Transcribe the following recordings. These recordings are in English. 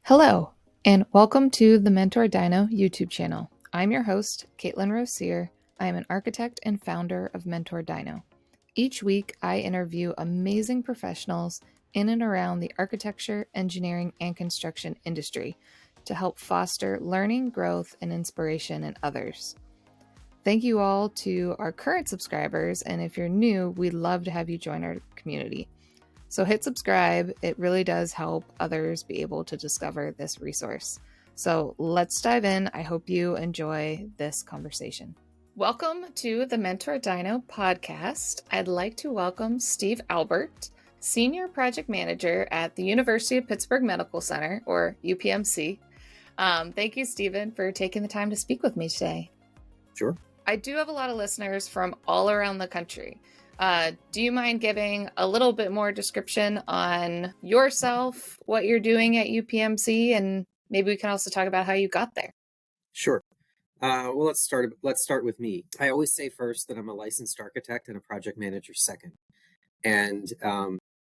Hello, and welcome to the mentorDINO YouTube channel. I'm your host, Caitlin Rossier. I am an architect and founder of mentorDINO. Each week, I interview amazing professionals in and around the architecture, engineering, and construction industry to help foster learning, growth, and inspiration in others. Thank you all to our current subscribers, and if you're new, we'd love to have you join our community. So hit subscribe. It really does help others be able to discover this resource. So let's dive in. I hope you enjoy this conversation. Welcome to the mentorDINO podcast. I'd like to welcome Steve Albert, Senior Project Manager at the University of Pittsburgh Medical Center, or UPMC. Thank you, Stephen, for taking the time to speak with me today. Sure. I do have a lot of listeners from all around the country. Do you mind giving a little bit more description on yourself, what you're doing at UPMC, and maybe we can also talk about how you got there? Sure. Well, let's start with me. I always say first that I'm a licensed architect and a project manager second. And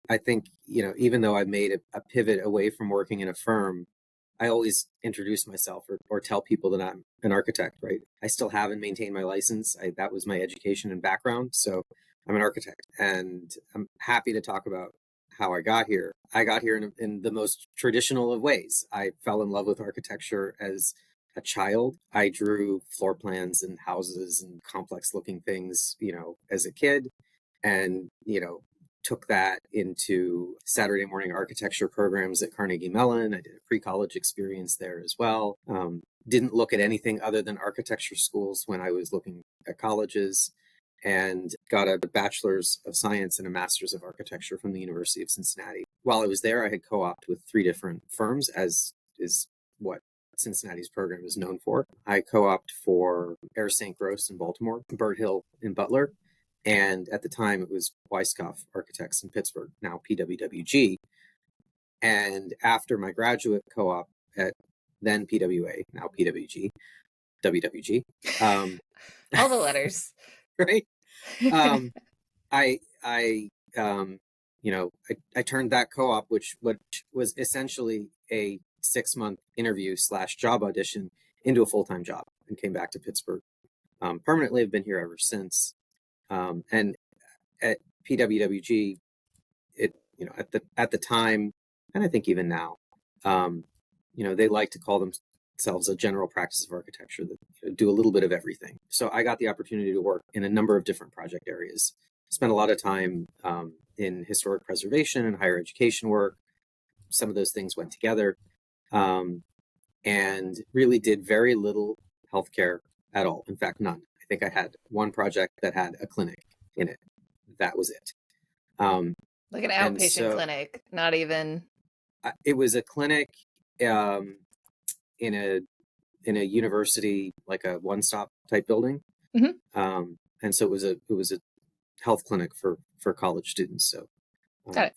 I think, even though I've made a pivot away from working in a firm, I always introduce myself or tell people that I'm an architect, right? I still haven't maintained my license. That was my education and background. So I'm an architect, and I'm happy to talk about how I got here. I got here in the most traditional of ways. I fell in love with architecture as a child. I drew floor plans and houses and complex looking things, as a kid, and, took that into Saturday morning architecture programs at Carnegie Mellon. I did a pre-college experience there as well. Didn't look at anything other than architecture schools when I was looking at colleges, and got a bachelor's of science and a master's of architecture from the University of Cincinnati. While I was there, I had co-opted with 3 different firms, as is what Cincinnati's program is known for. I co-opted for Air St. Gross in Baltimore, Bird Hill in Butler, and at the time it was Weisskopf Architects in Pittsburgh, now PWWG. And after my graduate co-op at then PWA, now PWG, WWG. All the letters. Right? I turned that co-op, which was essentially a 6-month interview / job audition, into a full-time job, and came back to Pittsburgh permanently. I've been here ever since. And at PWWG, at the time, and I think even now, they like to call themselves a general practice of architecture that do a little bit of everything. So I got the opportunity to work in a number of different project areas. Spent a lot of time in historic preservation and higher education work. Some of those things went together, and really did very little healthcare at all. In fact, none. I think I had one project that had a clinic in it. That was it. Like an outpatient clinic, not even. It was a clinic in a university, like a one-stop type building. Mm-hmm. And so it was a health clinic for college students. So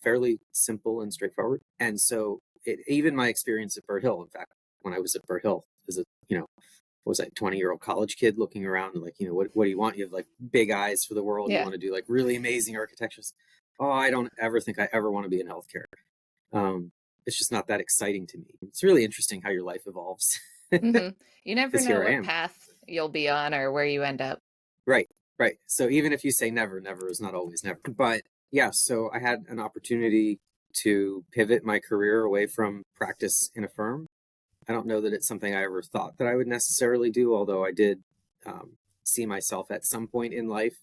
fairly simple and straightforward. And so even my experience at Bird Hill, in fact, when I was at Bird Hill as a, was I 20-year-old college kid looking around and what do you want? You have like big eyes for the world. Yeah. You want to do like really amazing architecture. Oh, I don't ever think I ever want to be in healthcare. It's just not that exciting to me. It's really interesting how your life evolves. Mm-hmm. You never know what path you'll be on or where you end up. Right. So even if you say never, never is not always never. But yeah, so I had an opportunity to pivot my career away from practice in a firm. I don't know that it's something I ever thought that I would necessarily do, although I did see myself at some point in life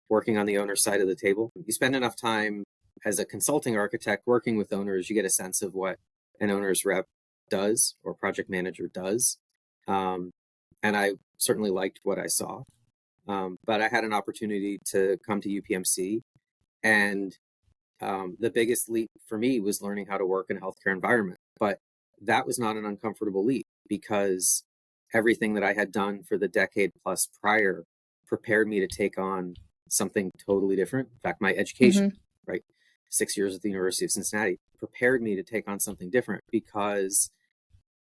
working on the owner's side of the table. You spend enough time as a consulting architect working with owners, you get a sense of what an owner's rep does or project manager does. And I certainly liked what I saw. But I had an opportunity to come to UPMC, and the biggest leap for me was learning how to work in a healthcare environment. But that was not an uncomfortable leap, because everything that I had done for the decade plus prior prepared me to take on something totally different. In fact, my education, right, 6 years at the University of Cincinnati, prepared me to take on something different, because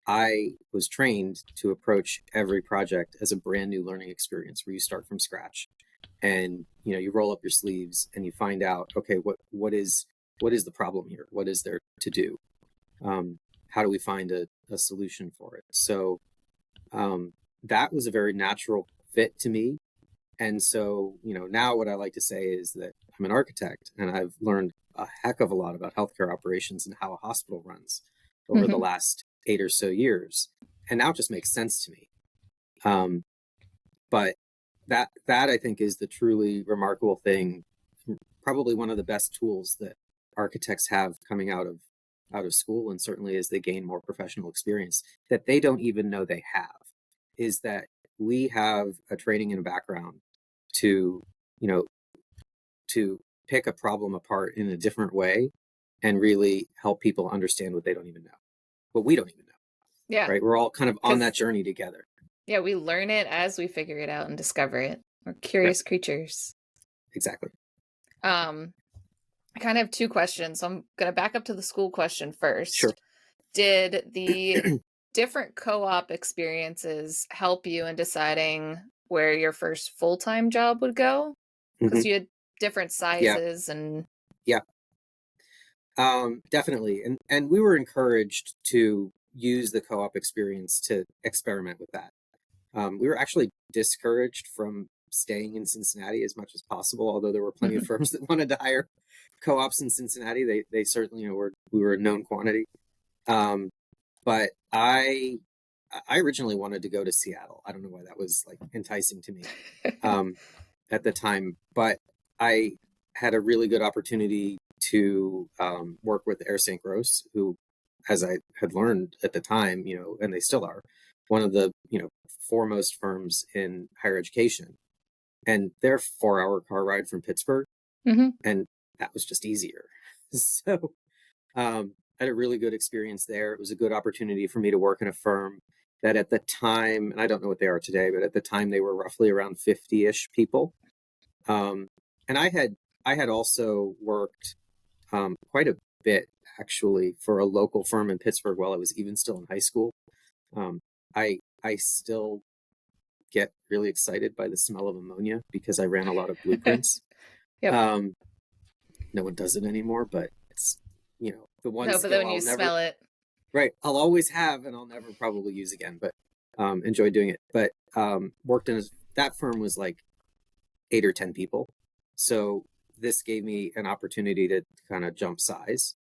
I was trained to approach every project as a brand new learning experience where you start from scratch, and you roll up your sleeves and you find out, okay, what is the problem here? What is there to do? how do we find a solution for it? So that was a very natural fit to me. And so, now what I like to say is that I'm an architect and I've learned a heck of a lot about healthcare operations and how a hospital runs over the last 8 or so years. And now it just makes sense to me. But that I think is the truly remarkable thing, probably one of the best tools that architects have coming out of school, and certainly as they gain more professional experience, that they don't even know they have, is that we have a training and a background to, to pick a problem apart in a different way and really help people understand what they don't even know, what we don't even know. Yeah. Right? We're all kind of on that journey together. Yeah, we learn it as we figure it out and discover it. We're curious creatures. Exactly. I kind of have two questions. So I'm going to back up to the school question first. Sure. Did the different co-op experiences help you in deciding where your first full-time job would go? Because you had different sizes and... Yeah. Definitely. And we were encouraged to use the co-op experience to experiment with that. We were actually discouraged from staying in Cincinnati as much as possible, although there were plenty of firms that wanted to hire co-ops in Cincinnati. They certainly, we were a known quantity. But I originally wanted to go to Seattle. I don't know why that was like enticing to me at the time, but I had a really good opportunity to work with Air St. Gross, who, as I had learned at the time, and they still are, one of the foremost firms in higher education. And they're a 4-hour car ride from Pittsburgh, and that was just easier. So I had a really good experience there. It was a good opportunity for me to work in a firm that at the time, and I don't know what they are today, but at the time they were roughly around 50-ish people. And I had also worked quite a bit, actually, for a local firm in Pittsburgh while I was even still in high school. I still get really excited by the smell of ammonia because I ran a lot of blueprints. No one does it anymore, but it's, the one No, but then when skill you smell it. Right. I'll always have, and I'll never probably use again, but enjoy doing it. But worked in that firm was like 8 or 10 people. So this gave me an opportunity to kind of jump size.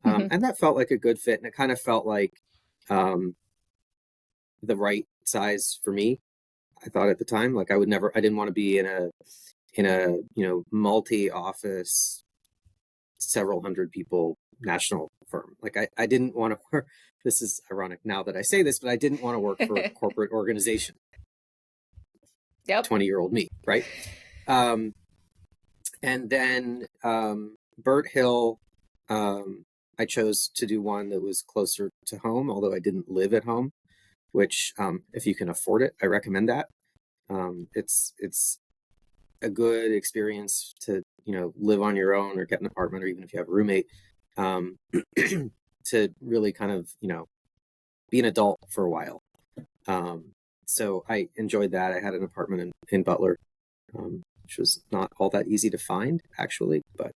And that felt like a good fit. And it kind of felt like the right size for me. I thought at the time, like I didn't want to be in a multi-office, several hundred people national firm. Like I didn't want to work. This is ironic now that I say this, but I didn't want to work for a corporate organization. 20-year-old me, right? And then Burt Hill, I chose to do one that was closer to home, although I didn't live at home, which if you can afford it, I recommend that. It's a good experience to, live on your own or get an apartment, or even if you have a roommate, to really kind of, be an adult for a while. So I enjoyed that. I had an apartment in Butler, which was not all that easy to find, actually, but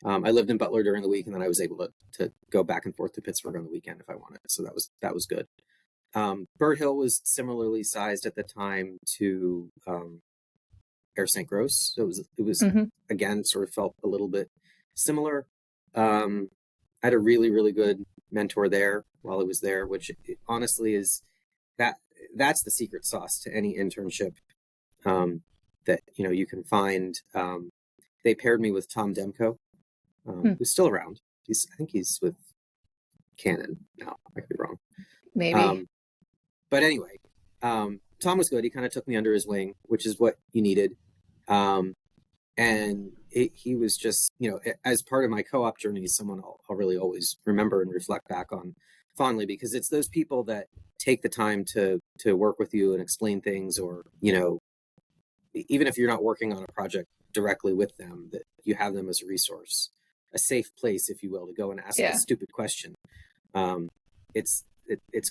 I lived in Butler during the week, and then I was able to go back and forth to Pittsburgh on the weekend if I wanted. So that was good. Burt Hill was similarly sized at the time to Air St. Gross. So it was again, sort of felt a little bit similar. I had a really, really good mentor there while I was there, which honestly is that's the secret sauce to any internship that you can find. They paired me with Tom Demko, who's still around. I think he's with Canon now. I could be wrong. Maybe. But anyway, Tom was good. He kind of took me under his wing, which is what you needed. And he was just, as part of my co-op journey, someone I'll really always remember and reflect back on fondly, because it's those people that take the time to work with you and explain things, or, even if you're not working on a project directly with them, that you have them as a resource, a safe place, if you will, to go and ask a stupid question. It's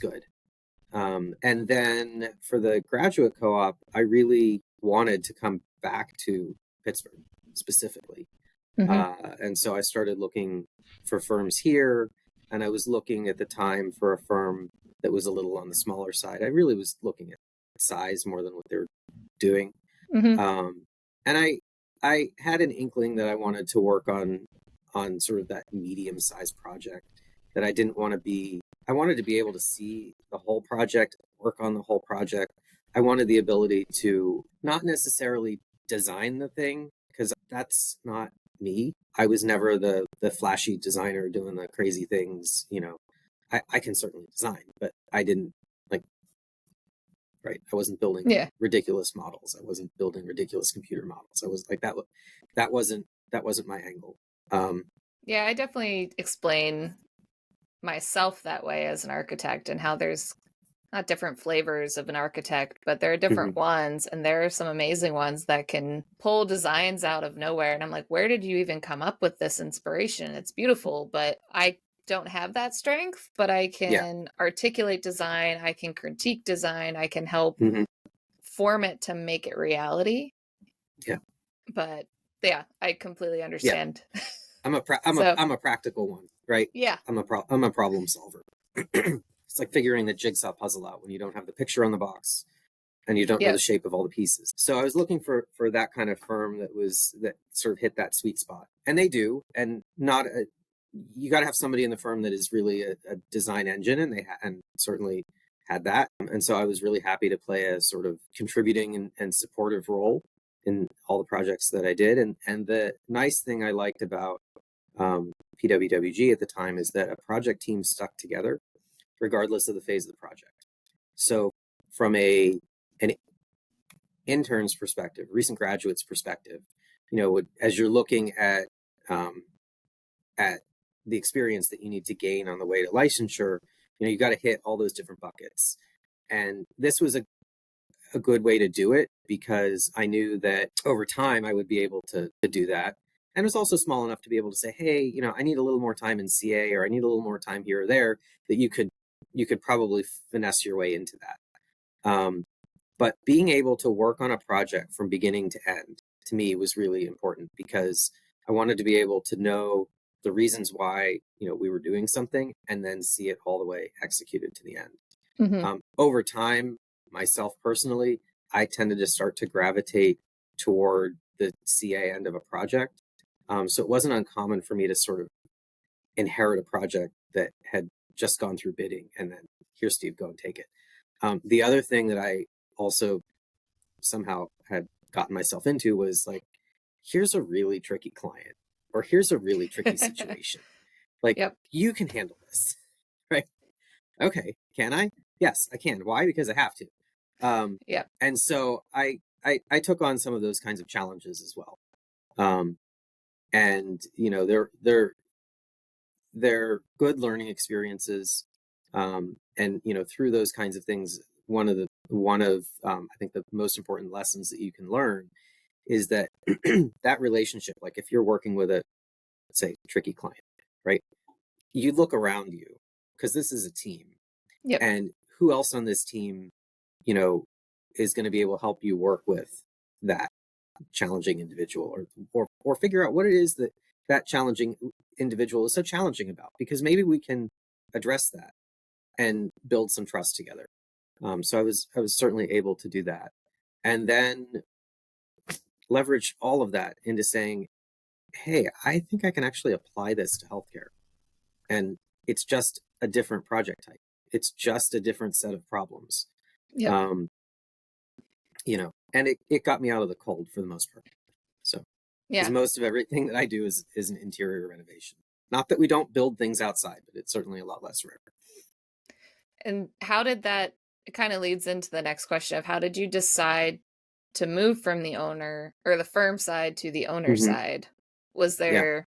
good. And then for the graduate co-op, I really wanted to come back to Pittsburgh specifically. And so I started looking for firms here. and I was looking at the time for a firm that was a little on the smaller side. I really was looking at size more than what they were doing. Mm-hmm. And I had an inkling that I wanted to work on sort of that medium-sized project, that I didn't want to be. I wanted to be able to see the whole project, work on the whole project. I wanted the ability to not necessarily design the thing, because that's not me. I was never the flashy designer doing the crazy things. I can certainly design, but I didn't like. Right, I wasn't building Yeah. ridiculous models. I wasn't building ridiculous computer models. I was like that. That wasn't my angle. Um, Yeah, I definitely explain myself that way as an architect, and how there's not different flavors of an architect, but there are different mhm. ones, and there are some amazing ones that can pull designs out of nowhere. And I'm like, where did you even come up with this inspiration? It's beautiful, but I don't have that strength, but I Yeah. can articulate design, I can critique design, I can help Hmm. form it to make it reality. Yeah. But yeah, I completely Yeah. understand. I'm a pra- I'm a So, I'm a practical one, right? yeah. I'm a problem solver. It's like figuring the jigsaw puzzle out when you don't have the picture on the box and you don't know the Yep. shape of all the pieces. So I was looking for that kind of firm that sort of hit that sweet spot, and they do. And not a, you got to have somebody in the firm that is really a design engine, and and certainly had that. And so I was really happy to play a sort of contributing and supportive role in all the projects that I did. And the nice thing I liked about PWWG at the time is that a project team stuck together regardless of the phase of the project. So from an intern's perspective, recent graduates perspective, as you're looking um, at the experience that you need to gain on the way to licensure, you got to hit all those different buckets. And this was a good way to do it, because I knew that over time I would be able to do that. And it was also small enough to be able to say, hey, I need a little more time in CA, or I need a little more time here or there, that you could probably finesse your way into that. But being able to work on a project from beginning to end, to me, was really important, because I wanted to be able to know the reasons why we were doing something, and then see it all the way executed to the end. Hmm. Over time, myself personally, I tended to start to gravitate toward the CA end of a project. So it wasn't uncommon for me to sort of inherit a project that had just gone through bidding, and then, here, Steve, go and take it. The other thing that I also somehow had gotten myself into was like, here's a really tricky client, or here's a really tricky situation. Like, Yep. you can handle this, right? Okay, can I? Yes, I can. Why? Because I have to. Um, Yep. and so I took on some of those kinds of challenges as well. Um, and they're good learning experiences. And through those kinds of things, one of I think the most important lessons that you can learn is that that relationship, like if you're working with a, let's say, tricky client, right? You look around you, because this is a team, Yep. and who else on this team, you know, is going to be able to help you work with that challenging individual, or figure out what it is that that challenging individual is so challenging about, because maybe we can address that and build some trust together. So I was certainly able to do that, and then leverage all of that into saying, hey, I think I can actually apply this to healthcare. And it's just a different project type. It's just a different set of problems. Yep. Um, and it got me out of the cold for the most part. So, because Yeah. most of everything that I do is an interior renovation. Not that we don't build things outside, but it's certainly a lot less rare. And how did that, it kind of leads into the next question of, how did you decide to move from the owner or the firm side to the owner Hmm. side? Was Yeah. there,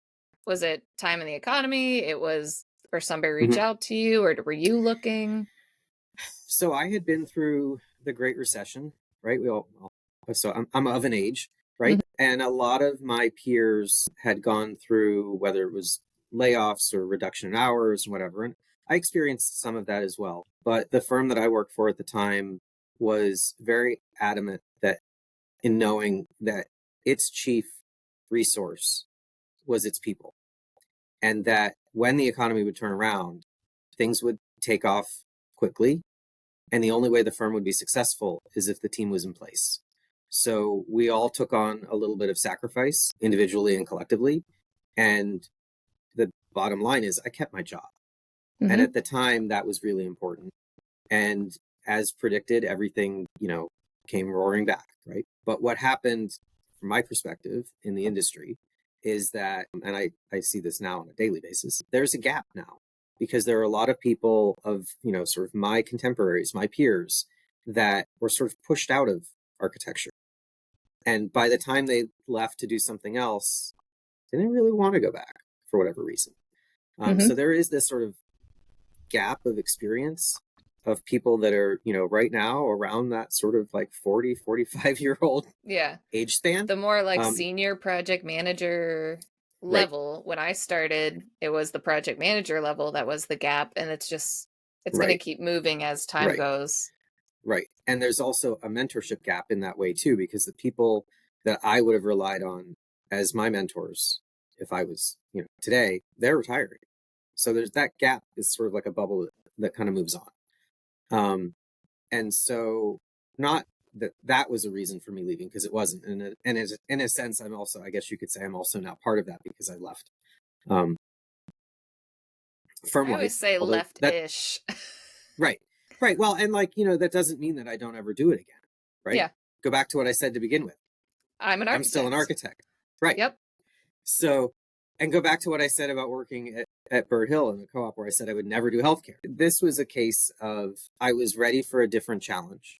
was it time in the economy? It was, or somebody reach Hmm. out to you, or were you looking? So I had been through the Great Recession, right? So I'm of an age, right? Mhm. And a lot of my peers had gone through, whether it was layoffs or reduction in hours and whatever. And I experienced some of that as well. But the firm that I worked for at the time was very adamant that, in knowing that its chief resource was its people, and that when the economy would turn around, things would take off quickly. And the only way the firm would be successful is if the team was in place. So we all took on a little bit of sacrifice individually and collectively. And the bottom line is I kept my job. Mm-hmm. And at the time, that was really important. And as predicted, everything, came roaring back, right? But what happened from my perspective in the industry is that, and I see this now on a daily basis, there's a gap now because there are a lot of people of, sort of my contemporaries, my peers that were sort of pushed out of architecture. And by the time they left to do something else, they didn't really want to go back for whatever reason. So there is this sort of gap of experience of people that are, right now around that sort of like 40, 45-year-old age span. The more like senior project manager level. Right. When I started, it was the project manager level that was the gap. And it's going to keep moving as time goes. Right. And there's also a mentorship gap in that way too, because the people that I would have relied on as my mentors, if I was, today, they're retiring. So there's that gap is sort of like a bubble that kind of moves on. And so not that was a reason for me leaving, because it wasn't. And in a sense, I'm also, I guess you could say I'm also now part of that because I left. Firm I always say left-ish. Right. Well, and that doesn't mean that I don't ever do it again. Right. Yeah. Go back to what I said to begin with. I'm still an architect. Right. Yep. So, and go back to what I said about working at Bird Hill in the co-op where I said I would never do healthcare. This was a case of I was ready for a different challenge.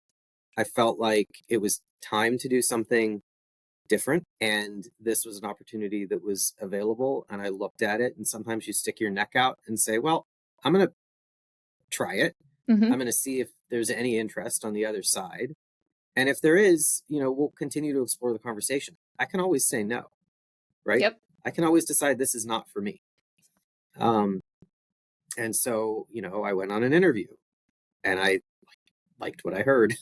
I felt like it was time to do something different. And this was an opportunity that was available. And I looked at it, and sometimes you stick your neck out and say, well, I'm going to try it. I'm going to see if there's any interest on the other side. And if there is, we'll continue to explore the conversation. I can always say no, right? Yep. I can always decide this is not for me. And so, I went on an interview and I liked what I heard.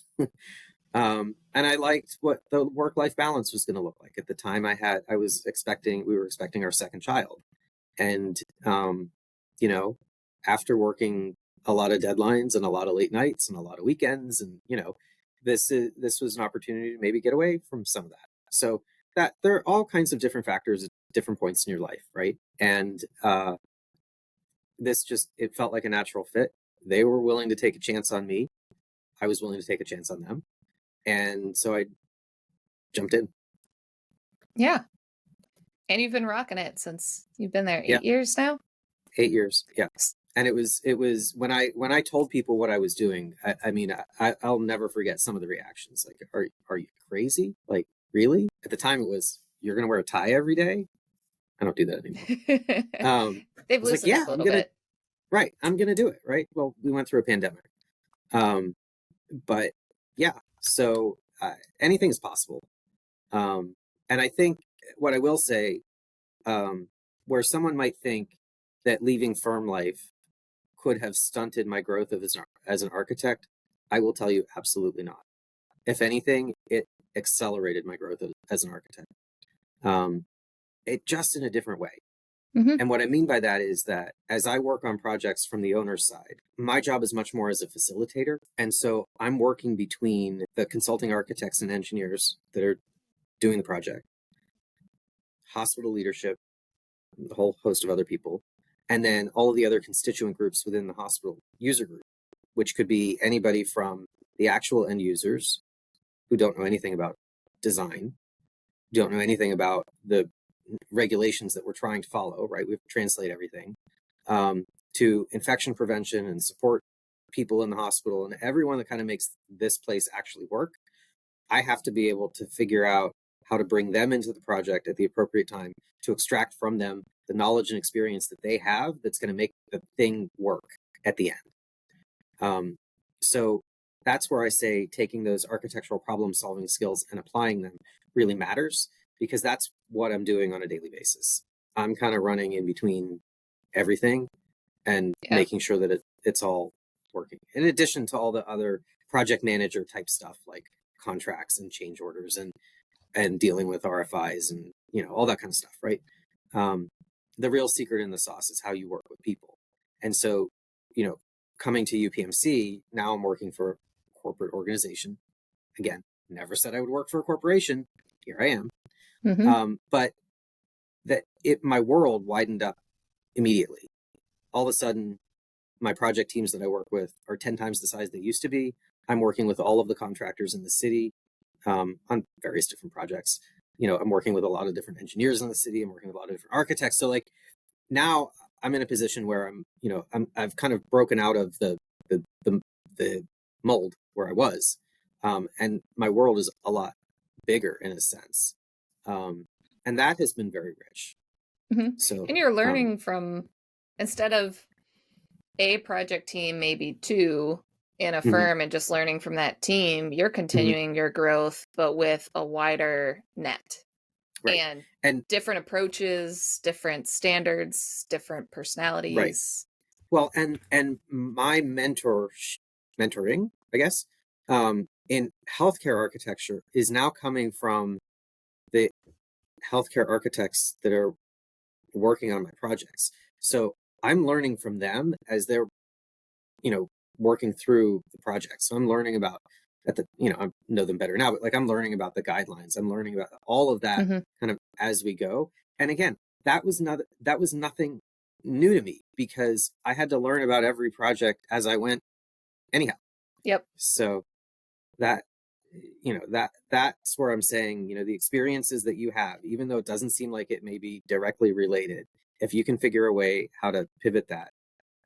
And I liked what the work-life balance was going to look like. At the time we were expecting our second child. And, after working a lot of deadlines and a lot of late nights and a lot of weekends, and, this was an opportunity to maybe get away from some of that. So that there are all kinds of different factors at different points in your life. Right. And, it felt like a natural fit. They were willing to take a chance on me. I was willing to take a chance on them. And so I jumped in. Yeah. And you've been rocking it since you've been there 8 years now? 8 years. Yeah. And it was when I told people what I was doing, I'll never forget some of the reactions. Like, are you crazy? Like, really? At the time it was, you're going to wear a tie every day? I don't do that anymore. They've loosened up a little bit. Right. I'm going to do it. Right. Well, we went through a pandemic. But yeah, so anything is possible. And I think what I will say, where someone might think that leaving firm life could have stunted my growth as an architect, I will tell you absolutely not. If anything, it accelerated my growth as an architect. It just in a different way. And what I mean by that is that as I work on projects from the owner's side, my job is much more as a facilitator. And so I'm working between the consulting architects and engineers that are doing the project, hospital leadership, a whole host of other people, and then all of the other constituent groups within the hospital user group, which could be anybody from the actual end users who don't know anything about design, don't know anything about the regulations that we're trying to follow, right? We have to translate everything, to infection prevention and support people in the hospital and everyone that kind of makes this place actually work. I have to be able to figure out how to bring them into the project at the appropriate time to extract from them the knowledge and experience that they have that's going to make the thing work at the end. So that's where I say taking those architectural problem solving skills and applying them really matters, because that's what I'm doing on a daily basis. I'm kind of running in between everything and making sure that it's all working. In addition to all the other project manager type stuff like contracts and change orders and dealing with RFIs and, all that kind of stuff, right? the real secret in the sauce is how you work with people. And so, coming to UPMC, now I'm working for a corporate organization. Again, never said I would work for a corporation. Here I am. But my world widened up immediately. All of a sudden, my project teams that I work with are 10 times the size they used to be. I'm working with all of the contractors in the city on various different projects. I'm working with a lot of different engineers in the city. I'm working with a lot of different architects. So now I'm in a position where I've kind of broken out of the mold where I was. And my world is a lot bigger in a sense. And that has been very rich. So, and you're learning from, instead of a project team, maybe two in a firm, and just learning from that team, you're continuing your growth, but with a wider net. Right. And different approaches, different standards, different personalities. Right. Well, and my mentoring, I guess, in healthcare architecture is now coming from the healthcare architects that are working on my projects. So I'm learning from them as they're, working through the project. So I'm learning about I know them better now, but I'm learning about the guidelines. I'm learning about all of that kind of as we go. And again, that was nothing new to me because I had to learn about every project as I went anyhow. Yep. So that's where I'm saying, the experiences that you have, even though it doesn't seem like it may be directly related, if you can figure a way how to pivot that,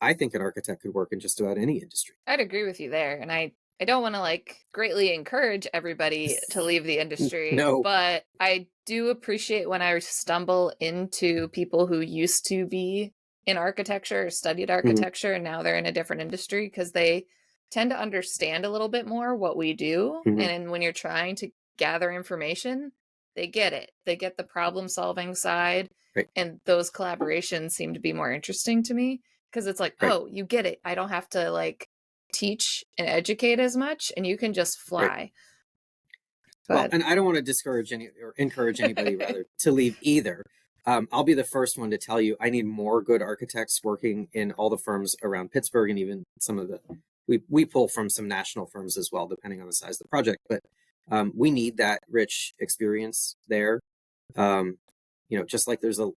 I think an architect could work in just about any industry. I'd agree with you there. And I don't want to greatly encourage everybody to leave the industry. No. But I do appreciate when I stumble into people who used to be in architecture or studied architecture and now they're in a different industry, because they tend to understand a little bit more what we do. And when you're trying to gather information, they get it. They get the problem solving side. Right. And those collaborations seem to be more interesting to me, because it's oh, you get it. I don't have to teach and educate as much, and you can just fly. Right. Well, and I don't want to discourage encourage anybody rather to leave either. I'll be the first one to tell you I need more good architects working in all the firms around Pittsburgh, and even some of the we pull from some national firms as well, depending on the size of the project. But we need that rich experience there. Just like there's a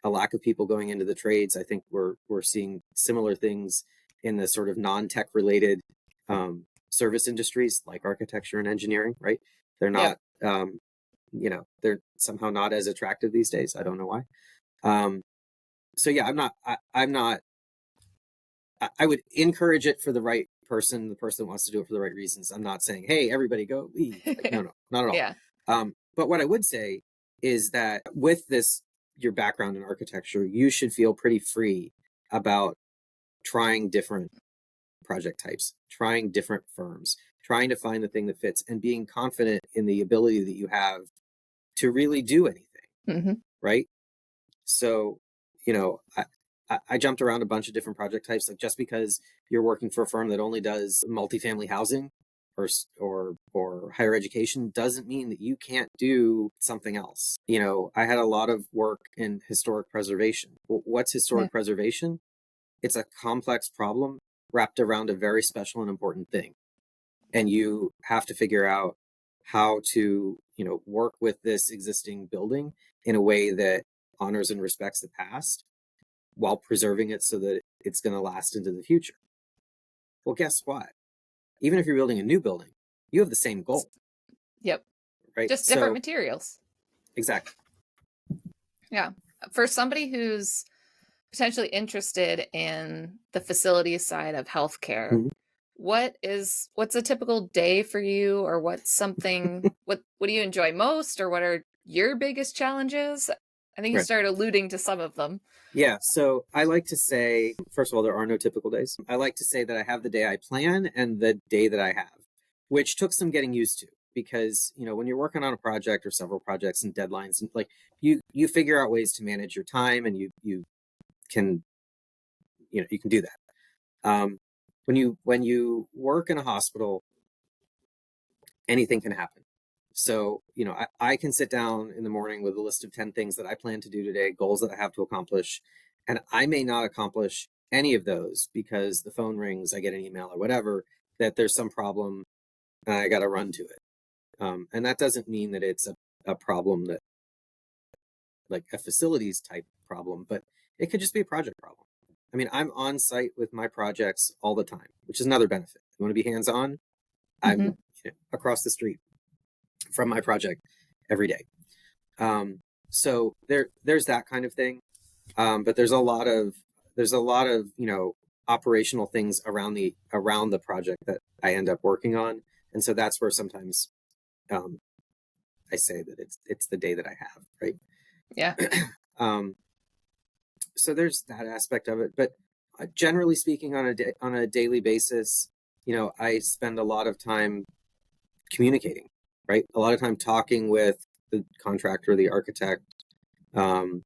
lack of people going into the trades. I think we're seeing similar things in the sort of non-tech related service industries like architecture and engineering, right? They're not, they're somehow not as attractive these days. I don't know why. So yeah, I would encourage it for the right person, the person that wants to do it for the right reasons. I'm not saying, hey, everybody go leave. No, not at all. Yeah. But what I would say is that with your background in architecture, you should feel pretty free about trying different project types, trying different firms, trying to find the thing that fits, and being confident in the ability that you have to really do anything. Right? So, I jumped around a bunch of different project types. Just because you're working for a firm that only does multifamily housing or higher education doesn't mean that you can't do something else. I had a lot of work in historic preservation. What's historic preservation? It's a complex problem wrapped around a very special and important thing. And you have to figure out how to, work with this existing building in a way that honors and respects the past while preserving it so that it's going to last into the future. Well, guess what? Even if you're building a new building, you have the same goal. Yep. Right. Just different materials. Exactly. Yeah. For somebody who's potentially interested in the facilities side of healthcare, what's a typical day for you, or what's something, what do you enjoy most, or what are your biggest challenges? I think you started alluding to some of them. Yeah. So I like to say, first of all, there are no typical days. I like to say that I have the day I plan and the day that I have, which took some getting used to, because, when you're working on a project or several projects and deadlines, and you figure out ways to manage your time, and you can, you can do that. When you work in a hospital, anything can happen. So, I can sit down in the morning with a list of 10 things that I plan to do today, goals that I have to accomplish, and I may not accomplish any of those because the phone rings, I get an email or whatever, that there's some problem and I got to run to it. And that doesn't mean that it's a problem that, like a facilities type problem, but it could just be a project problem. I mean, I'm on site with my projects all the time, which is another benefit. You want to be hands on? Hmm. I'm across the street from my project every day. So there's that kind of thing. But there's a lot of operational things around the project that I end up working on, and so that's where sometimes um, I say that it's the day that I have, right? Yeah. um, so there's that aspect of it, but generally speaking, on a daily basis, I spend a lot of time communicating, right? A lot of time talking with the contractor, the architect, um,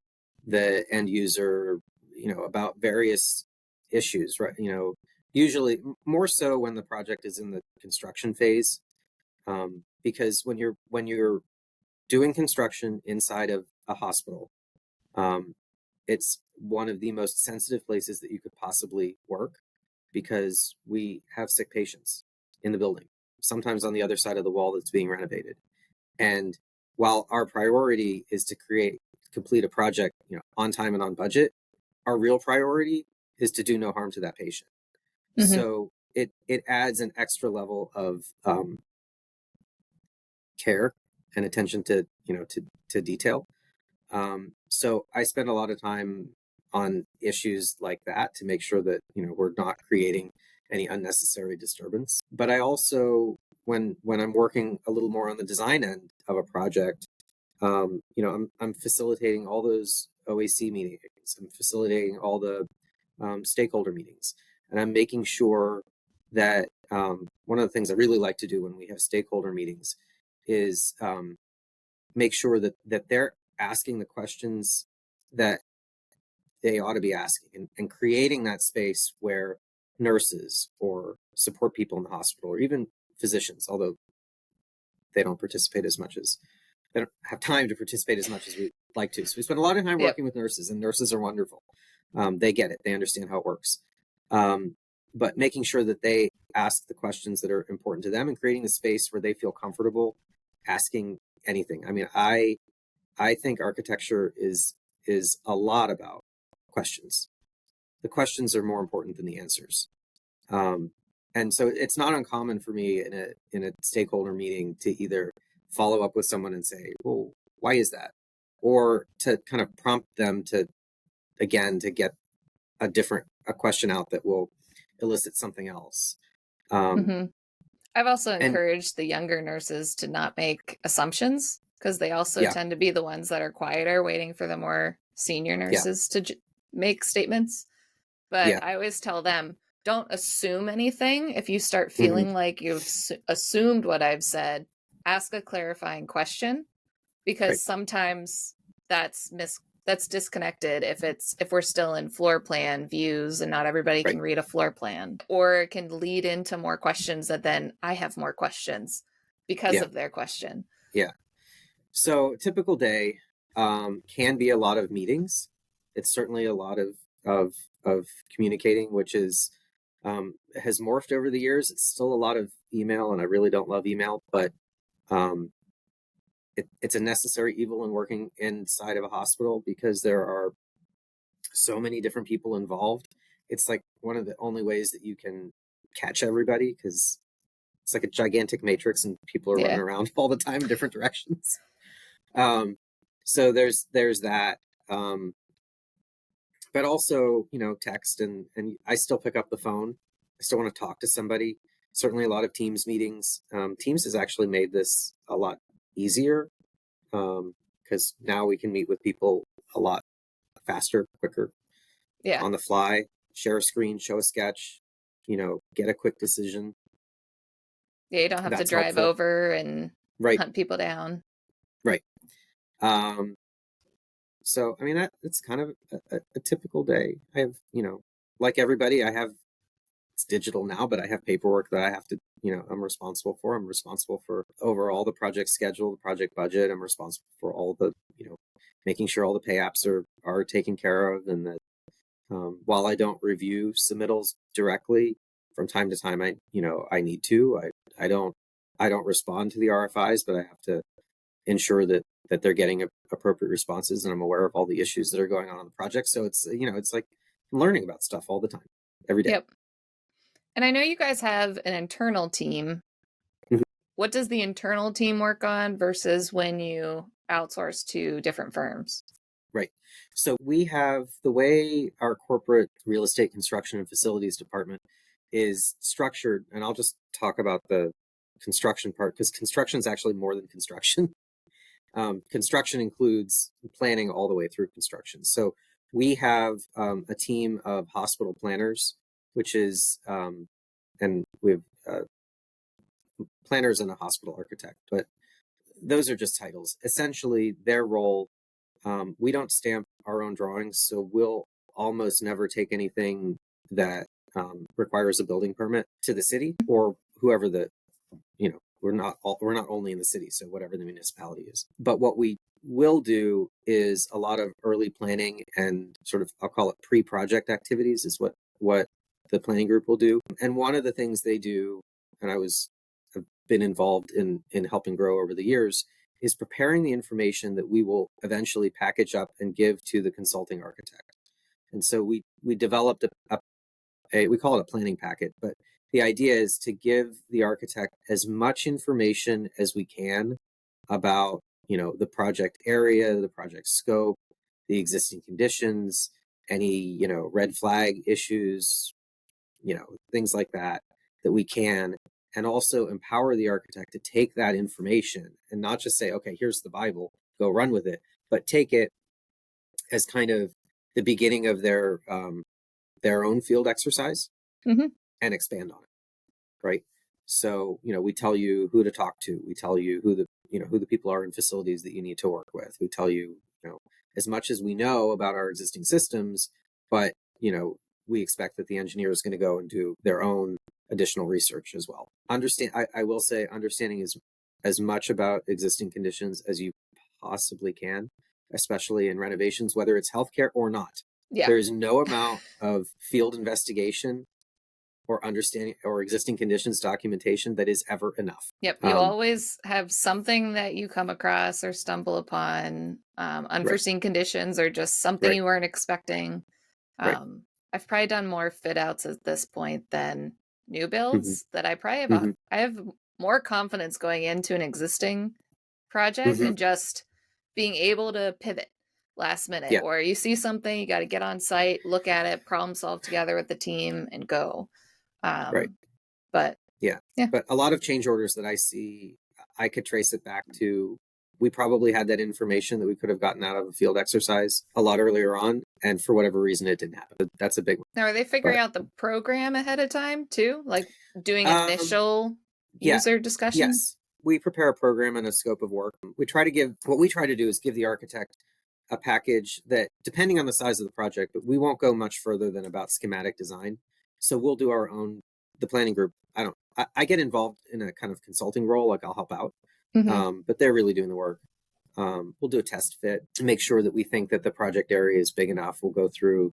the end user, about various issues, right? Usually more so when the project is in the construction phase, because when you're doing construction inside of a hospital, um, it's one of the most sensitive places that you could possibly work because we have sick patients in the building, sometimes on the other side of the wall that's being renovated. And while our priority is to complete a project, on time and on budget, our real priority is to do no harm to that patient. Hmm. So it adds an extra level of care and attention to detail. So I spend a lot of time on issues like that to make sure that we're not creating any unnecessary disturbance. But I also, when I'm working a little more on the design end of a project, I'm facilitating all those OAC meetings. I'm facilitating all the stakeholder meetings, and I'm making sure that one of the things I really like to do when we have stakeholder meetings is make sure that they're asking the questions that they ought to be asking, and creating that space where nurses or support people in the hospital, or even physicians, although they don't participate as much as they don't have time to participate as much as we'd like to. So we spend a lot of time Yep. working with nurses, and nurses are wonderful. They get it. They understand how it works. But making sure that they ask the questions that are important to them, and creating a space where they feel comfortable asking anything. I mean, I think architecture is a lot about questions. The questions are more important than the answers. Um, and so it's not uncommon for me in a stakeholder meeting to either follow up with someone and say, "Well, why is that?" Or to kind of prompt them to get a question out that will elicit something else. Um, Hmm. I've also and encouraged the younger nurses to not make assumptions because they also yeah, tend to be the ones that are quieter, waiting for the more senior yeah, nurses to make statements. But yeah, I always tell them, don't assume anything. If you start hmm, feeling like you've assumed what I've said, ask a clarifying question, right, because sometimes that's disconnected if we're still in floor plan views and not everybody right, can read a floor plan, or it can lead into more questions that then I have more questions because yeah, of their question. yeah. So typical day can be a lot of meetings. It's certainly a lot of of communicating, which is has morphed over the years. It's still a lot of email, and I really don't love email, but um, it's a necessary evil in working inside of a hospital because there are so many different people involved. It's like one of the only ways that you can catch everybody, because it's like a gigantic matrix and people are running Yeah. around all the time in different directions. Um, so there's that. Um, but also, text, and I still pick up the phone. I still want to talk to somebody. Certainly a lot of Teams meetings. Teams has actually made this a lot easier, because now we can meet with people a lot faster, quicker, Yeah. on the fly, share a screen, show a sketch, get a quick decision. Yeah, you don't have to That's drive helpful. over and Right, hunt people down. right. Um, so, I mean, it's kind of a typical day. I have, like everybody, I have it's digital now, but I have paperwork that I have to, I'm responsible for. I'm responsible for overall the project schedule, the project budget. I'm responsible for all the, making sure all the pay apps are taken care of, and that while I don't review submittals directly, from time to time, I need to. I don't respond to the RFIs, but I have to ensure that they're getting appropriate responses, and I'm aware of all the issues that are going on the project. So it's it's like I'm learning about stuff all the time, every day. Yep. And I know you guys have an internal team. Mhm. What does the internal team work on versus when you outsource to different firms? Right. So we have the way our corporate real estate construction and facilities department is structured, and I'll just talk about the construction part because construction is actually more than construction. Construction includes planning all the way through construction. So we have a team of hospital planners, which is, and we have planners and a hospital architect, but those are just titles. Essentially, their role, we don't stamp our own drawings, so we'll almost never take anything that requires a building permit to the city or whoever we're not only in the city, so whatever the municipality is. But what we will do is a lot of early planning and sort of, I'll call it pre-project activities is what the planning group will do. And one of the things they do, and I've been involved in helping grow over the years, is preparing the information that we will eventually package up and give to the consulting architect. And so we developed we call it a planning packet, but the idea is to give the architect as much information as we can about, the project area, the project scope, the existing conditions, any, red flag issues, things like that we can, and also empower the architect to take that information and not just say, okay, here's the Bible, go run with it, but take it as kind of the beginning of their own field exercise Mm-hmm. and expand on it, right? So, we tell you who to talk to. We tell you who the people are in facilities that you need to work with. We tell you, as much as we know about our existing systems, but, we expect that the engineer is going to go and do their own additional research as well. I will say understanding is as much about existing conditions as you possibly can, especially in renovations, whether it's healthcare or not. Yeah. There is no amount of field investigation or understanding or existing conditions documentation that is ever enough. Yep. You always have something that you come across or stumble upon, unforeseen conditions or just something you weren't expecting. Right. I've probably done more fit outs at this point than new builds that I probably have. Mm-hmm. I have more confidence going into an existing project Mm-hmm. and just being able to pivot last minute, Yeah. or you see something, you got to get on site, look at it, problem solve together with the team and go. Right. But Yeah. But a lot of change orders that I see, I could trace it back to, we probably had that information that we could have gotten out of a field exercise a lot earlier on. And for whatever reason, it didn't happen. That's a big one. Now, are they figuring out the program ahead of time too? Like doing initial user discussions? Yes. We prepare a program and a scope of work. What we try to do is give the architect a package that, depending on the size of the project, but we won't go much further than about schematic design. So we'll do the planning group. I get involved in a kind of consulting role, like I'll help out, but they're really doing the work. We'll do a test fit to make sure that we think that the project area is big enough. We'll go through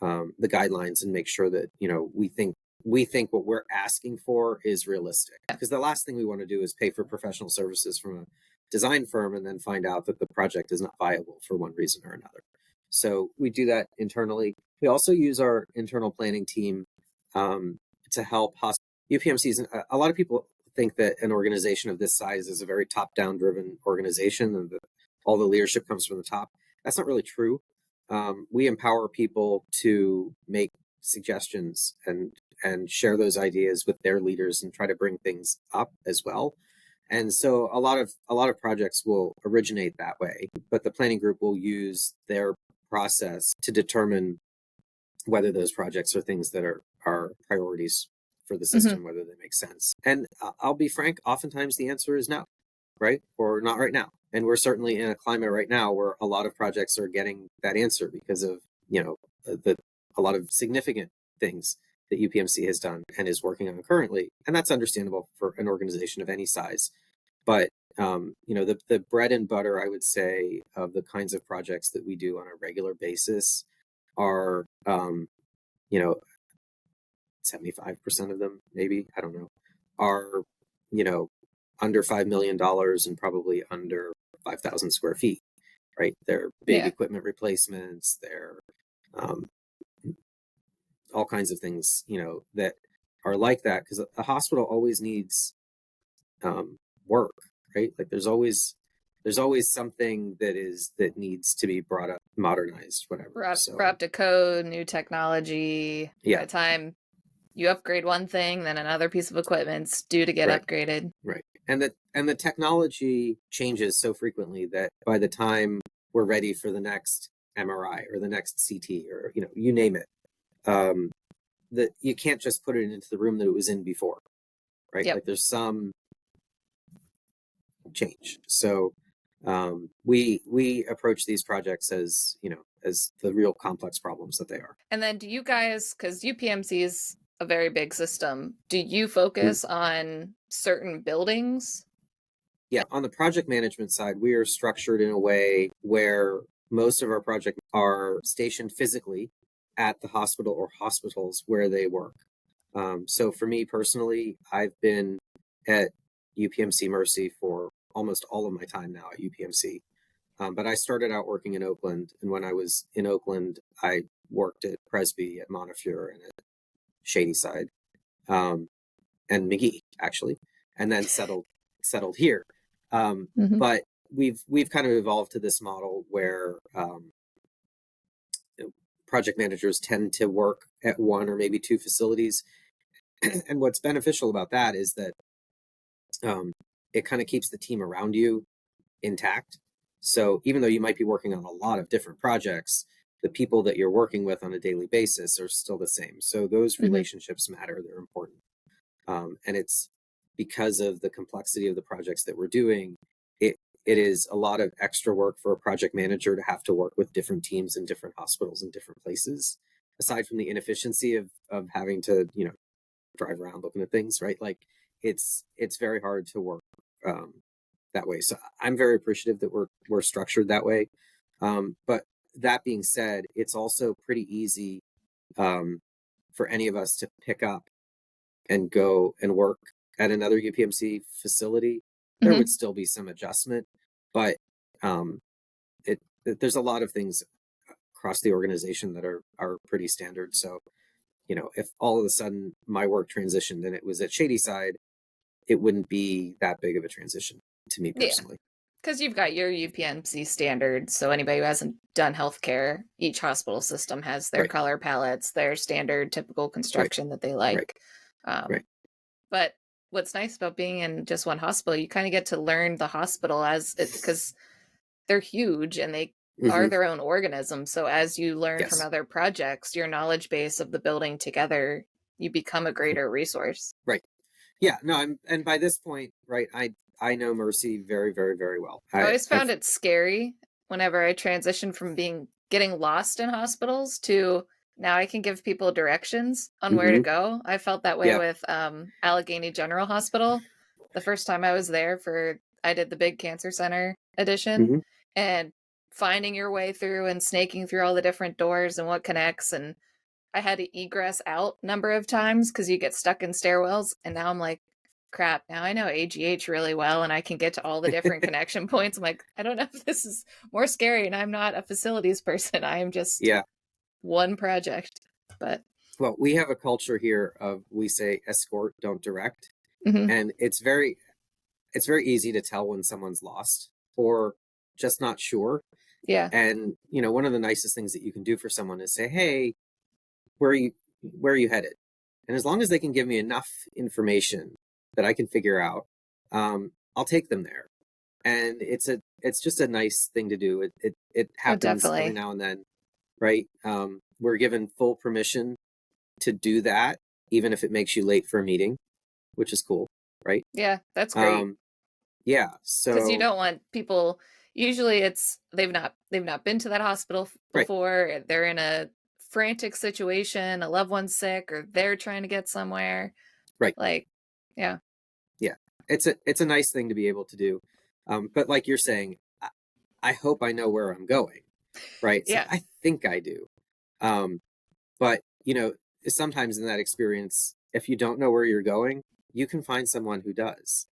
the guidelines and make sure that, we think what we're asking for is realistic. Because the last thing we want to do is pay for professional services from a design firm and then find out that the project is not viable for one reason or another. So we do that internally. We also use our internal planning team to help UPMCs. A lot of people think that an organization of this size is a very top-down driven organization and that all the leadership comes from the top. That's not really true. We empower people to make suggestions and share those ideas with their leaders and try to bring things up as well. And so a lot of projects will originate that way, but the planning group will use their process to determine whether those projects are things that are priorities for the system, whether they make sense. And I'll be frank, oftentimes the answer is no, right? Or not right now. And we're certainly in a climate right now where a lot of projects are getting that answer because of, a lot of significant things that UPMC has done and is working on currently, and that's understandable for an organization of any size. But the bread and butter, I would say, of the kinds of projects that we do on a regular basis are, 75% of them, maybe, I don't know, are, under $5 million and probably under 5,000 square feet, right? They're big equipment replacements. They're um, all kinds of things, that are like that, because a hospital always needs work, right? Like there's always something that needs to be brought up, modernized, whatever. Brought up to code, new technology. By the time you upgrade one thing, then another piece of equipment's due to get upgraded. Right. And the technology changes so frequently that by the time we're ready for the next MRI or the next CT or you name it, that you can't just put it into the room that it was in before, right? Like there's some change. So we approach these projects as the real complex problems that they are. And then do you guys, because UPMC is a very big system, do you focus on certain buildings? Yeah, on the project management side, we are structured in a way where most of our projects are stationed physically at the hospital or hospitals where they work. So for me personally, I've been at UPMC Mercy for almost all of my time now at UPMC. But I started out working in Oakland, and when I was in Oakland, I worked at Presby, at Montefiore, and at Shadyside, and McGee actually, and then settled here. But we've kind of evolved to this model where project managers tend to work at one or maybe two facilities, and what's beneficial about that is that it kind of keeps the team around you intact. So even though you might be working on a lot of different projects, the people that you're working with on a daily basis are still the same. So those relationships matter. They're important. And it's because of the complexity of the projects that we're doing, it is a lot of extra work for a project manager to have to work with different teams in different hospitals in different places, aside from the inefficiency of having to, drive around looking at things, right? Like it's very hard to work that way. So I'm very appreciative that we're structured that way. But that being said, it's also pretty easy for any of us to pick up and go and work at another UPMC facility. There would still be some adjustment, but there's a lot of things across the organization that are pretty standard. So, if all of a sudden my work transitioned and it was at Shadyside, it wouldn't be that big of a transition to me personally. Because you've got your UPMC standards. So anybody who hasn't done healthcare, each hospital system has their color palettes, their standard typical construction that they like. But what's nice about being in just one hospital, you kind of get to learn the hospital because they're huge and they are their own organism. So as you learn from other projects, your knowledge base of the building together, you become a greater resource. Right. Yeah. No, and by this point, right, I know Mercy very, very, very well. I always found it scary whenever I transitioned from getting lost in hospitals to now I can give people directions on where to go. I felt that way with Allegheny General Hospital. The first time I was there I did the big cancer center edition, and finding your way through and snaking through all the different doors and what connects. And I had to egress out a number of times because you get stuck in stairwells. And now I'm like, crap, now I know AGH really well and I can get to all the different connection points. I'm like, I don't know if this is more scary, and I'm not a facilities person. I am just one project. But well, we have a culture here of, we say escort, don't direct. And it's very easy to tell when someone's lost or just not sure. Yeah. And one of the nicest things that you can do for someone is say, hey, where are you headed? And as long as they can give me enough information that I can figure out, I'll take them there. And it's just a nice thing to do. It happens every now and then, right? We're given full permission to do that, even if it makes you late for a meeting, which is cool, right? Yeah, that's great. Yeah, so because you don't want people. Usually, it's they've not been to that hospital before. They're in a frantic situation, a loved one's sick, or they're trying to get somewhere. Right. Like, yeah. Yeah. It's a nice thing to be able to do. But like you're saying, I hope I know where I'm going. Right. So Yeah. I think I do. But, sometimes in that experience, if you don't know where you're going, you can find someone who does.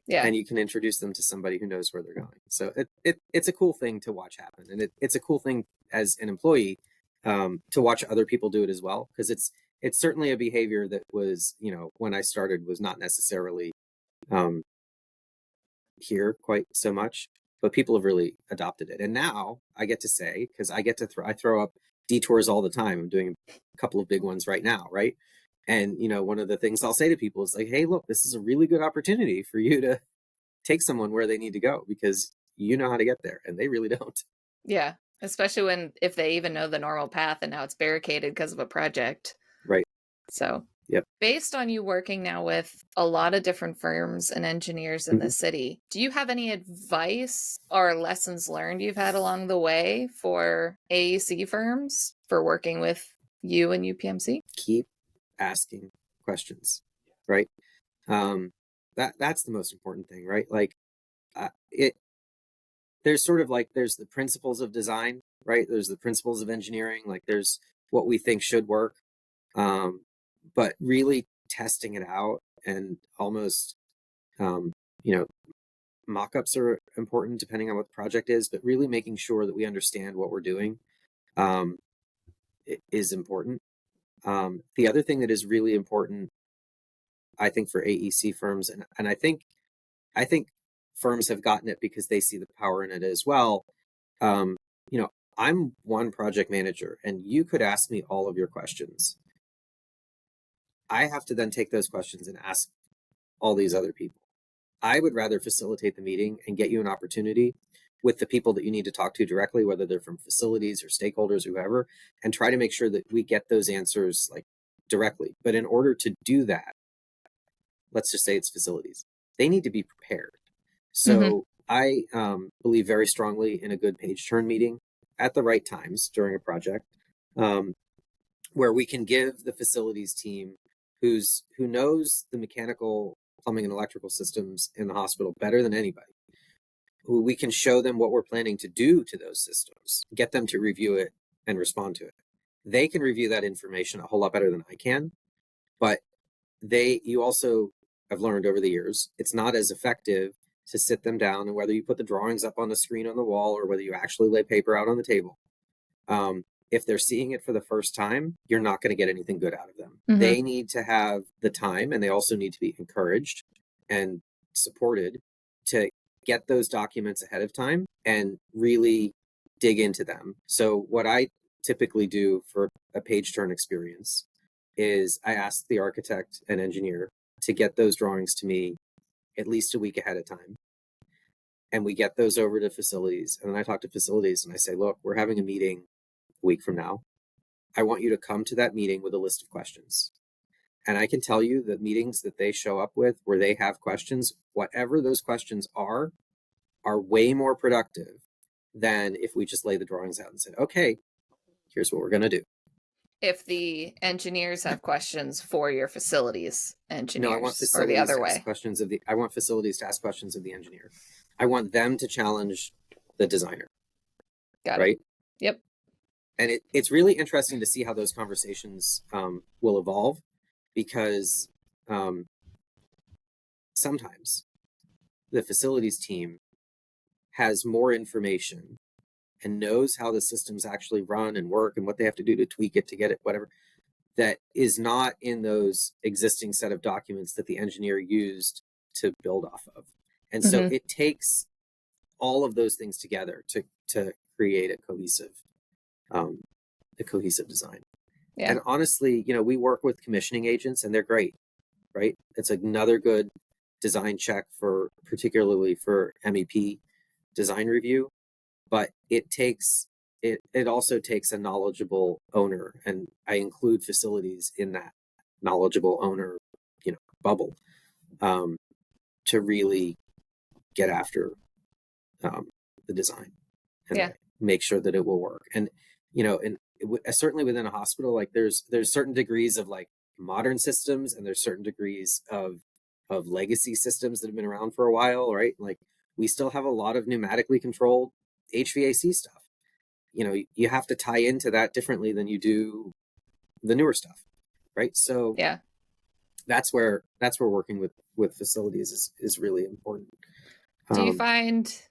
Yeah. And you can introduce them to somebody who knows where they're going. So it's a cool thing to watch happen. And it's a cool thing as an employee to watch other people do it as well. Because it's certainly a behavior that was, when I started was not necessarily um, here quite so much, but people have really adopted it. And now I get to say, because I throw up detours all the time. I'm doing a couple of big ones right now, right? And one of the things I'll say to people is like, hey, look, this is a really good opportunity for you to take someone where they need to go because you know how to get there and they really don't. Yeah. Especially if they even know the normal path and now it's barricaded because of a project. Right. So, Yep. based on you working now with a lot of different firms and engineers in the city, do you have any advice or lessons learned you've had along the way for AEC firms for working with you and UPMC? Keep asking questions, right? That's the most important thing, right? Like there's sort of like there's the principles of design, right? There's the principles of engineering, like there's what we think should work. But really testing it out and almost um, you know mock-ups are important depending on what the project is, but really making sure that we understand what we're doing um, is important. The other thing that is really important, I think, for AEC firms, and I think firms have gotten it because they see the power in it as well. Um, I'm one project manager, and you could ask me all of your questions. I have to then take those questions and ask all these other people. I would rather facilitate the meeting and get you an opportunity with the people that you need to talk to directly, whether they're from facilities or stakeholders, or whoever, and try to make sure that we get those answers like directly. But in order to do that, let's just say it's facilities, they need to be prepared. So I believe very strongly in a good page turn meeting at the right times during a project, where we can give the facilities team who knows the mechanical, plumbing, and electrical systems in the hospital better than anybody, who we can show them what we're planning to do to those systems, get them to review it and respond to it. They can review that information a whole lot better than I can, but you also have learned over the years, it's not as effective to sit them down, and whether you put the drawings up on the screen on the wall or whether you actually lay paper out on the table. If they're seeing it for the first time, you're not going to get anything good out of them. They need to have the time, and they also need to be encouraged and supported to get those documents ahead of time and really dig into them. So what I typically do for a page turn experience is I ask the architect and engineer to get those drawings to me at least a week ahead of time. And we get those over to facilities. And then I talk to facilities and I say, look, we're having a meeting a week from now. I want you to come to that meeting with a list of questions. And I can tell you the meetings that they show up with where they have questions, whatever those questions are way more productive than if we just lay the drawings out and said, okay, here's what we're going to do. If the engineers have questions for your facilities engineers, no, I want or the facilities other to way. ask questions of the. I want facilities to ask questions of the engineer. I want them to challenge the designer. Got right? it. Yep. And it's really interesting to see how those conversations will evolve, because sometimes the facilities team has more information and knows how the systems actually run and work and what they have to do to tweak it to get it, whatever, that is not in those existing set of documents that the engineer used to build off of. And so it takes all of those things together to create a cohesive design. Yeah. And honestly, we work with commissioning agents and they're great, right? It's another good design check particularly for MEP design review, but it also takes a knowledgeable owner, and I include facilities in that knowledgeable owner, bubble, to really get after the design and make sure that it will work. And certainly within a hospital, like there's certain degrees of like modern systems, and there's certain degrees of legacy systems that have been around for a while, right? Like we still have a lot of pneumatically controlled HVAC stuff. You have to tie into that differently than you do the newer stuff, right? So Yeah. that's where working with facilities is really important. Do you Um, find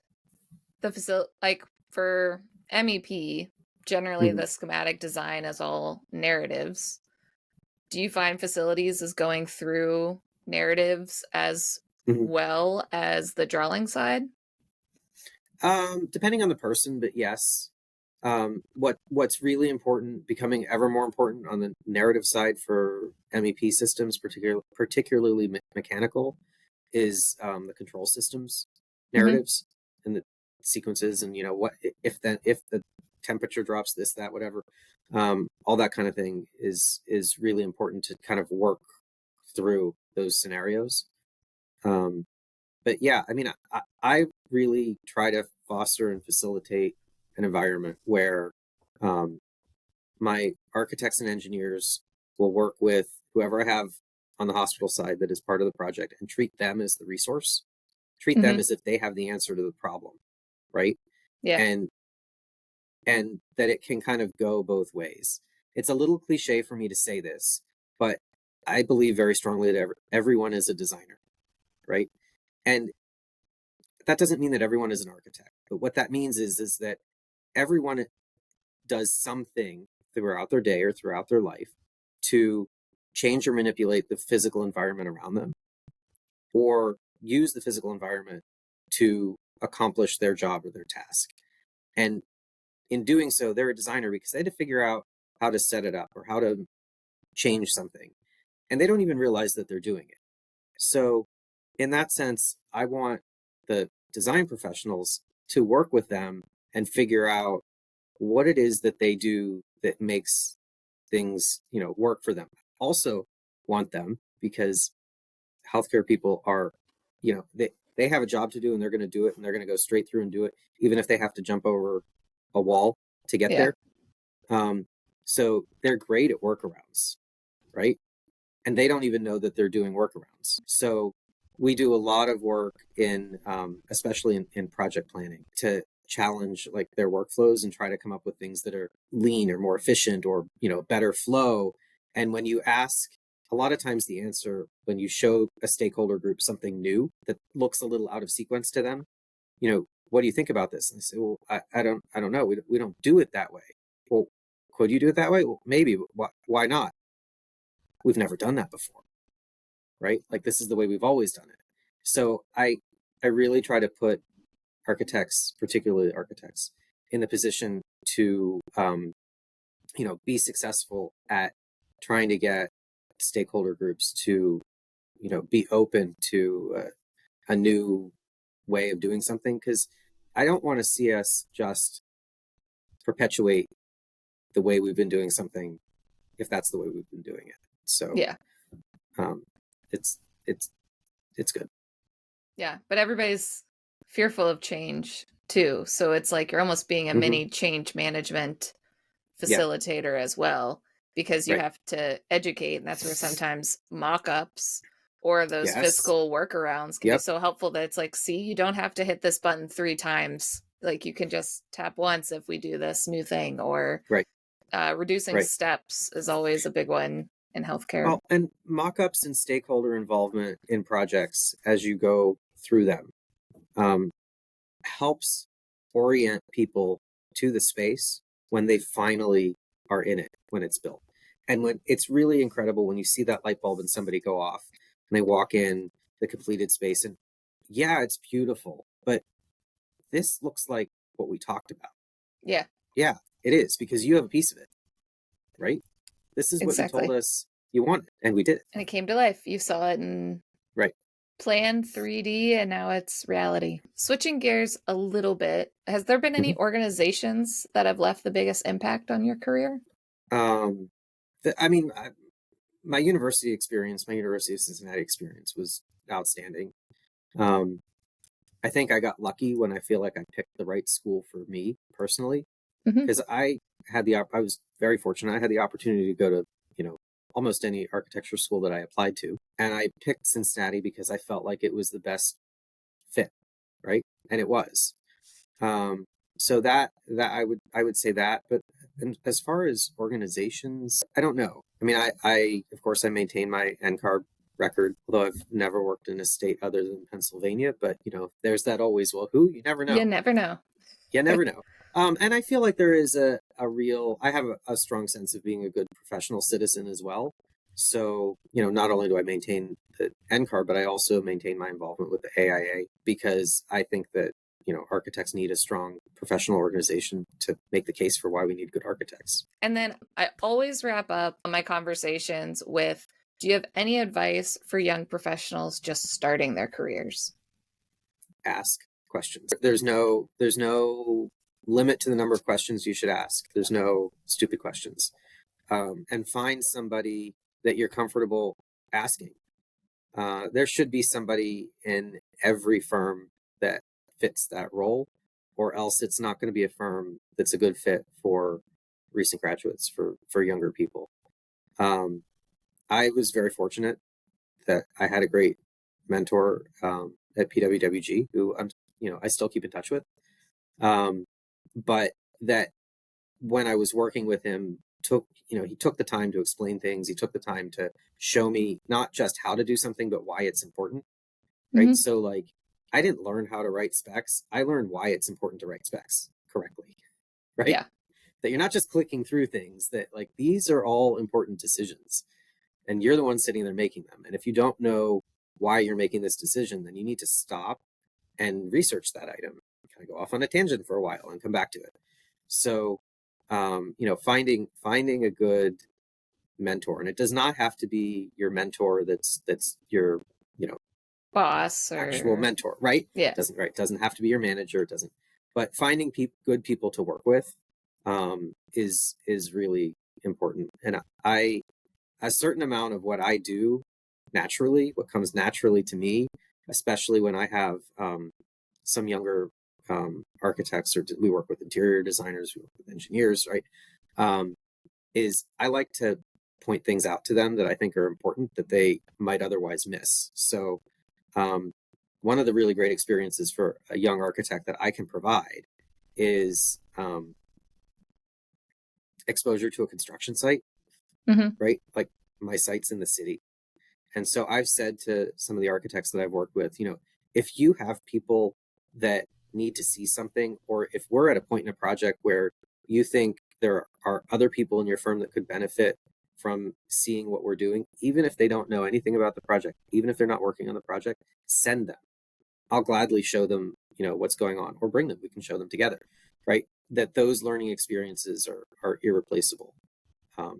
the facility, like for MEP, generally mhm, the schematic design is all narratives. Do you find facilities is going through narratives as mhm. well as the drawing side? Depending on the person, but yes. What's really important, becoming ever more important on the narrative side for MEP systems, particularly mechanical, is the control systems Mm-hmm. narratives and the sequences, and what if the temperature drops, this, that, whatever, all that kind of thing is really important to kind of work through those scenarios. Um, but yeah, I mean, I really try to foster and facilitate an environment where um, my architects and engineers will work with whoever I have on the hospital side that is part of the project, and treat them as the resource, treat them Mm-hmm. as if they have the answer to the problem, right? Yeah. And that it can kind of go both ways. It's a little cliche for me to say this, but I believe very strongly that everyone is a designer, right? And that doesn't mean that everyone is an architect, but what that means is that everyone does something throughout their day or throughout their life to change or manipulate the physical environment around them, or use the physical environment to accomplish their job or their task. And in doing so, they're a designer because they had to figure out how to set it up or how to change something. And they don't even realize that they're doing it. So, in that sense, I want the design professionals to work with them and figure out what it is that they do that makes things, work for them. Also want them, because healthcare people are, they have a job to do, and they're going to do it, and they're going to go straight through and do it, even if they have to jump over a wall to get Yeah. there. Um, so they're great at workarounds, right? And they don't even know that they're doing workarounds. So we do a lot of work in, especially in project planning, to challenge like their workflows and try to come up with things that are lean or more efficient, or better flow. And when you ask, a lot of times the answer, when you show a stakeholder group something new that looks a little out of sequence to them, what do you think about this? And they say, well, I don't know. We don't do it that way. Well, could you do it that way? Well, maybe. But why not? We've never done that before, right? Like this is the way we've always done it. So I really try to put architects, particularly architects, in the position to be successful at trying to get stakeholder groups to be open to a new way of doing something, because I don't want to see us just perpetuate the way we've been doing something if that's the way we've been doing it. So Yeah. um, it's it's it's good. Yeah. But everybody's fearful of change too. So it's like you're almost being a Hmm. mini change management Yeah. facilitator as well, because you Right. have to educate. And that's where sometimes mock ups or those Yes. physical workarounds can be Yep. so helpful that it's like, see, you don't have to hit this button 3 times. Like you can just tap once if we do this new thing, or Right. reducing Right. steps is always a big one in healthcare. Well, and mock-ups and stakeholder involvement in projects as you go through them um, helps orient people to the space when they finally are in it, when it's built. And when it's really incredible when you see that light bulb and somebody go off and they walk in the completed space, and yeah, it's beautiful, but this looks like what we talked about. Yeah, Yeah, it is, because you have a piece of it, right? This is what you told exactly. us you wanted, and we did it. And it came to life. You saw it in Right. plan 3D and now it's reality. Switching gears a little bit, has there been any Mhm. organizations that have left the biggest impact on your career? Um, I mean, my university experience, my University of Cincinnati experience was outstanding. Um, I think I got lucky when I feel like I picked the right school for me personally, Hmm. because I was very fortunate. I had the opportunity to go to, almost any architecture school that I applied to. And I picked Cincinnati because I felt like it was the best fit, right? And it was. Um, so that I would say that. But as far as organizations, I don't know. I mean, I of course I maintain my NCARB record, although I've never worked in a state other than Pennsylvania. But there's that always. Well, who you never know. You never know. You never know. And I feel like there is a real. I have a strong sense of being a good professional citizen as well. So, not only do I maintain the NCAR, but I also maintain my involvement with the AIA because I think that, architects need a strong professional organization to make the case for why we need good architects. And then I always wrap up my conversations with, do you have any advice for young professionals just starting their careers? Ask questions. There's no limit to the number of questions you should ask. There's no stupid questions. And find somebody that you're comfortable asking. There should be somebody in every firm that fits that role, or else it's not going to be a firm that's a good fit for recent graduates, for younger people. I was very fortunate that I had a great mentor at PWWG who I still keep in touch with. But that when I was working with him, he took the time to explain things. He took the time to show me not just how to do something, but why it's important. Right. Mm-hmm. So like, I didn't learn how to write specs. I learned why it's important to write specs correctly. Right. Yeah. That you're not just clicking through things, that like, these are all important decisions and you're the one sitting there making them. And if you don't know why you're making this decision, then you need to stop and research that item, kind of go off on a tangent for a while and come back to it. So, finding a good mentor, and it does not have to be your mentor that's your, Boss or actual mentor, right? Yeah. Doesn't have to be your manager. It doesn't, but finding good people to work with is really important. And a certain amount of what I do naturally, what comes naturally to me, especially when I have some younger architects, or we work with interior designers, we work with engineers, right? Is I like to point things out to them that I think are important that they might otherwise miss. So one of the really great experiences for a young architect that I can provide is exposure to a construction site, mm-hmm. right? Like my site's in the city. And so I've said to some of the architects that I've worked with, if you have people that need to see something, or if we're at a point in a project where you think there are other people in your firm that could benefit from seeing what we're doing, even if they don't know anything about the project, even if they're not working on the project, send them. I'll gladly show them, what's going on, or bring them. We can show them together, right? That those learning experiences are irreplaceable.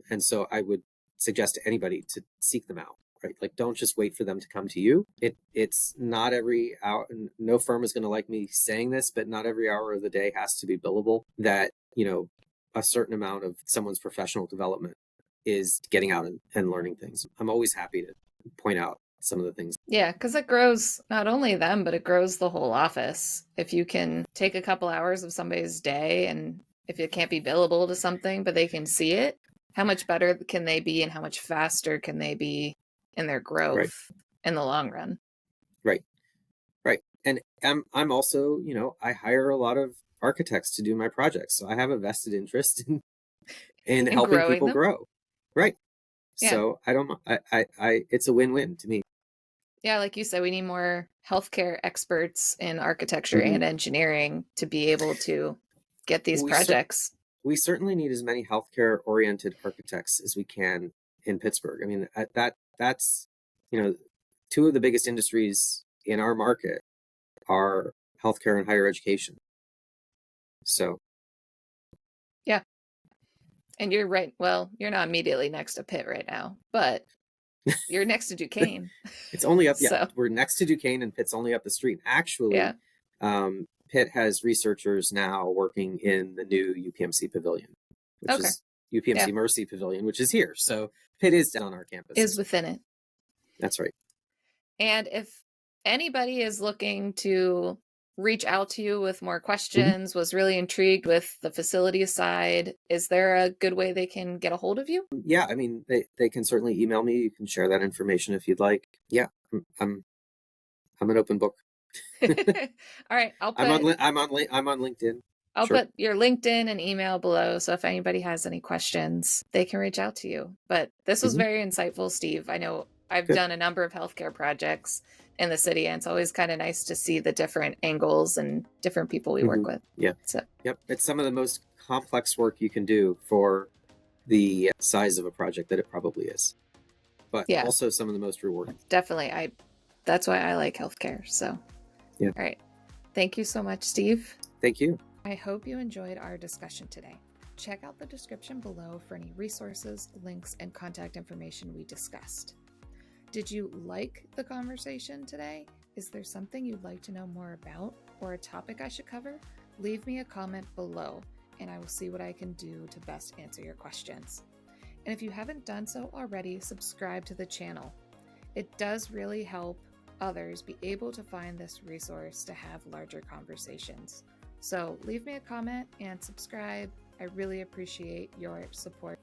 And so I would suggest to anybody to seek them out. Right? Like, don't just wait for them to come to you. It's not every hour. No firm is going to like me saying this, but not every hour of the day has to be billable. That, a certain amount of someone's professional development is getting out and learning things. I'm always happy to point out some of the things. Yeah, because it grows not only them, but it grows the whole office. If you can take a couple hours of somebody's day, and if it can't be billable to something, but they can see it, how much better can they be, and how much faster can they be in their growth in the long run? Right. And I'm also, I hire a lot of architects to do my projects, so I have a vested interest in helping people grow. Right. Yeah. So I don't. I. It's a win-win to me. Yeah, like you said, we need more healthcare experts in architecture and engineering to be able to get these projects. We certainly need as many healthcare-oriented architects as we can in Pittsburgh. I mean, that's two of the biggest industries in our market are healthcare and higher education. So. Yeah. And you're right. Well, you're not immediately next to Pitt right now, but you're next to Duquesne. It's only up. Yeah, we're next to Duquesne, and Pitt's only up the street. Actually, Pitt has researchers now working in the new UPMC pavilion, which is UPMC Mercy Pavilion, which is here. So Pitt is down on our campus. Is within it. That's right. And if anybody is looking to reach out to you with more Mhm. questions, was really intrigued with the facility side, is there a good way they can get a hold of you? Yeah, I mean, they can certainly email me. You can share that information if you'd like. Yeah, I'm an open book. All right, I'm on LinkedIn. I'll Sure. put your LinkedIn and email below, so if anybody has any questions, they can reach out to you. But this was Hmm. very insightful, Steve. I know I've Good. done a number of healthcare projects in the city, and it's always kind of nice to see the different angles and different people we Hmm. work with. Yeah. So, Yep. It's some of the most complex work you can do for the size of a project that it probably is, but yeah, also some of the most rewarding. definitely. That's why I like healthcare. So, all Yeah. right. Thank you so much, Steve. Thank you. I hope you enjoyed our discussion today. Check out the description below for any resources, links, and contact information we discussed. Did you like the conversation today? Is there something you'd like to know more about or a topic I should cover? Leave me a comment below and I will see what I can do to best answer your questions. And if you haven't done so already, subscribe to the channel. It does really help others be able to find this resource to have larger conversations. So leave me a comment and subscribe. I really appreciate your support.